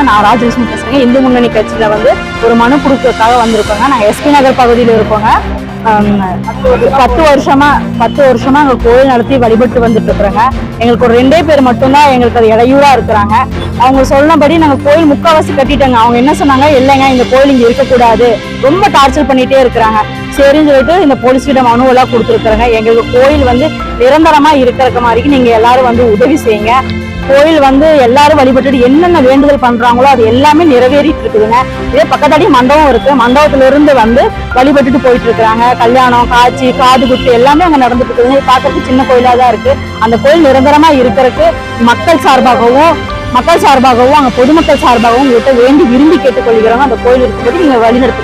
நான் ராஜலட்சுமி பேசுறேங்க. இந்து முன்னணி கட்சியில வந்து ஒரு மனு கொடுக்கறதுக்காக வந்திருக்கோங்க. நாங்கள் எஸ்பி நகர் பகுதியில் இருக்கோங்க. 10 வருஷமா அங்க கோயில் நடத்தி வழிபட்டு வந்துட்டு இருக்கிறோங்க. எங்களுக்கு ஒரு 2 பேர் மட்டும்தான் எங்களுக்கு அது இடையூறா இருக்கிறாங்க. அவங்க சொன்னபடி நாங்க கோயில் முக்காவாசி கட்டிட்டோங்க. அவங்க என்ன சொன்னாங்க, இல்லைங்க இந்த கோயில் இங்க இருக்கக்கூடாது, ரொம்ப டார்ச்சர் பண்ணிட்டே இருக்கிறாங்க. சரின்னு சொல்லிட்டு இந்த போலீஸ்கிட்ட மனு எல்லாம் கொடுத்துருக்குறாங்க. எங்களுக்கு கோயில் வந்து நிரந்தரமா இருக்கிற மாதிரி நீங்க எல்லாரும் வந்து உதவி செய்யுங்க. கோயில் வந்து எல்லாரும் வழிபட்டுட்டு என்னென்ன வேண்டுதல் பண்றாங்களோ அது எல்லாமே நிறைவேறிட்டு இருக்குதுங்க. இதே பக்கத்தாடி மண்டபம் இருக்கு. மண்டபத்துல இருந்து வந்து வழிபட்டுட்டு போயிட்டு இருக்கிறாங்க. கல்யாணம், காட்சி, காது குத்து எல்லாமே அங்க நடந்துட்டு இருக்குதுங்க. பார்க்கறதுக்கு சின்ன கோயிலா தான் இருக்கு. அந்த கோயில் நிரந்தரமா இருக்கிறதுக்கு மக்கள் சார்பாகவும் அங்க பொதுமக்கள் சார்பாகவும் உங்கள்கிட்ட வேண்டி விரும்பி கேட்டுக்கொள்கிறோம். அந்த கோயில் இருக்கும்போது நீங்க வழிநடத்து.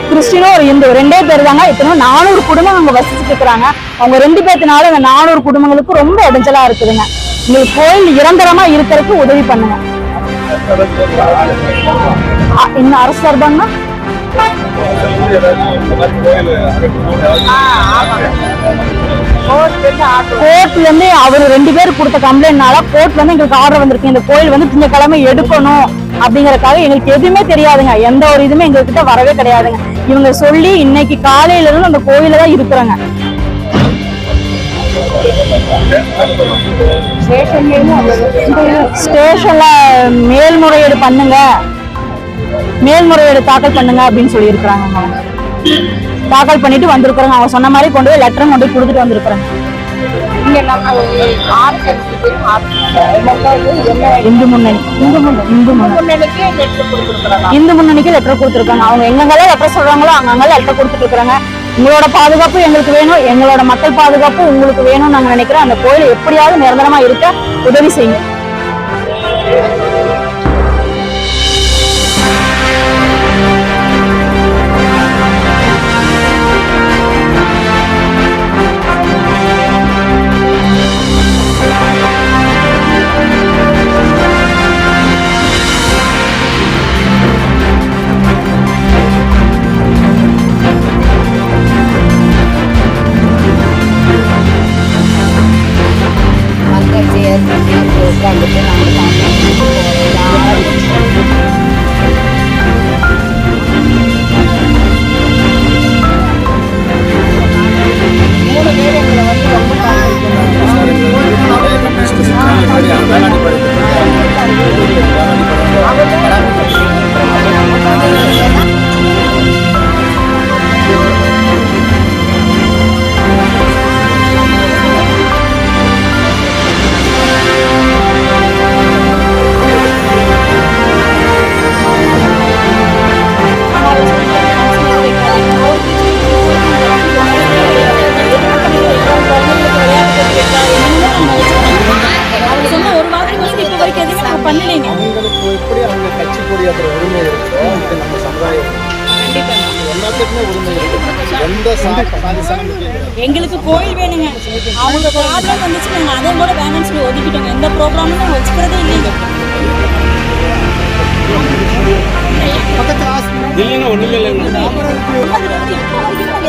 கிறிஸ்டினும் ஒரு இந்து 2 பேர் தாங்க. இத்தனை 400 குடும்பம் அங்க வசிச்சுட்டு இருக்கிறாங்க. அவங்க 2 பேர்த்தினால அந்த 400 குடும்பங்களுக்கு ரொம்ப இடைஞ்சலா இருக்குதுங்க. உங்களுக்கு கோயில் நிரந்தரமா இருக்கிறதுக்கு உதவி பண்ணுங்க. இன்னும் அரசு சார்பாங்கன்னா கோர்ட்ல இருந்து அவரு 2 பேர் கொடுத்த கம்ப்ளைண்ட்னால கோர்ட்ல இருந்து எங்களுக்கு ஆர்டர் வந்திருக்கு. இந்த கோயில் வந்து திங்கட்கிழமை எடுக்கணும் அப்படிங்கறதுக்காக எங்களுக்கு எதுவுமே தெரியாதுங்க. எந்த ஒரு இதுவுமே எங்க கிட்ட வரவே கிடையாதுங்க. இவங்க சொல்லி இன்னைக்கு காலையில இருந்து அந்த கோயில தான் இருக்கிறாங்க. ஸ்டேஷன்ல மேல்முறையீடு தாக்கல் பண்ணுங்க அப்படின்னு சொல்லி இருக்கிறாங்க. தாக்கல் பண்ணிட்டு வந்திருக்கிறோங்க. அவங்க சொன்ன மாதிரி கொண்டு போய் லெட்டரும் கொண்டு போய் கொடுத்துட்டு வந்திருக்கிறாங்க. இந்து முன்னணிக்கு லெட்டர் கொடுத்துருக்காங்க. அவங்க எங்கெங்கெல்லாம் லெட்டர் சொல்றாங்களோ அங்கங்க லெட்டர் கொடுத்துட்டு இருக்காங்க. உங்களோட பாதுகாப்பு எங்களுக்கு வேணும், எங்களோட மக்கள் பாதுகாப்பு உங்களுக்கு வேணும்னு நாங்க நினைக்கிறோம். அந்த கோயில் எப்படியாவது நிரந்தரமா இருக்க உதவி செய்யும். எங்களுக்கு கோயில் வேணுங்க. அவங்க ப்ராப்ளம் வந்துச்சு, நாங்கள் அதை கூட வேணும்னு சொல்லி ஒதுக்கிட்டோங்க. எந்த ப்ரோக்ராமும் நாங்கள் வச்சுக்கிறதே இல்லைங்க. ஒண்ணுமே இல்லைங்க.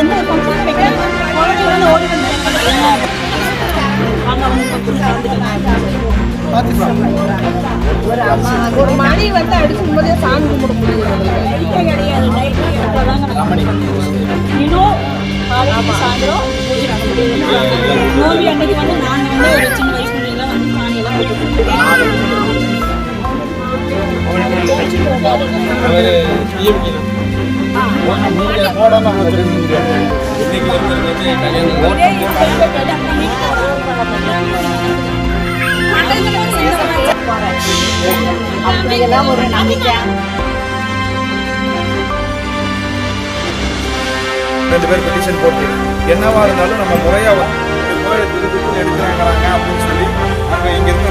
எந்த ஒரு ஃபங்க்ஷன் வைக்க ஓடி ஒரு மணி வந்து அடிக்கும் போதே சாமி கும்பிட முடியாது. சாயந்தரம் நோம்பி அன்னைக்கு வந்து நாங்க வந்து ஒரு சின்ன வயசு பிள்ளைங்களா வந்து சாணியெல்லாம் அப்படியெல்லாம் ஒரு நம்பிக்கை. 2 பேர் பெட்டிஷன் போட்டு என்னவா இருந்தாலும் நம்ம முறையாக கோயிலை திருப்பி எடுக்கிறாங்க அப்படின்னு சொல்லி அங்கே இங்கே இருக்க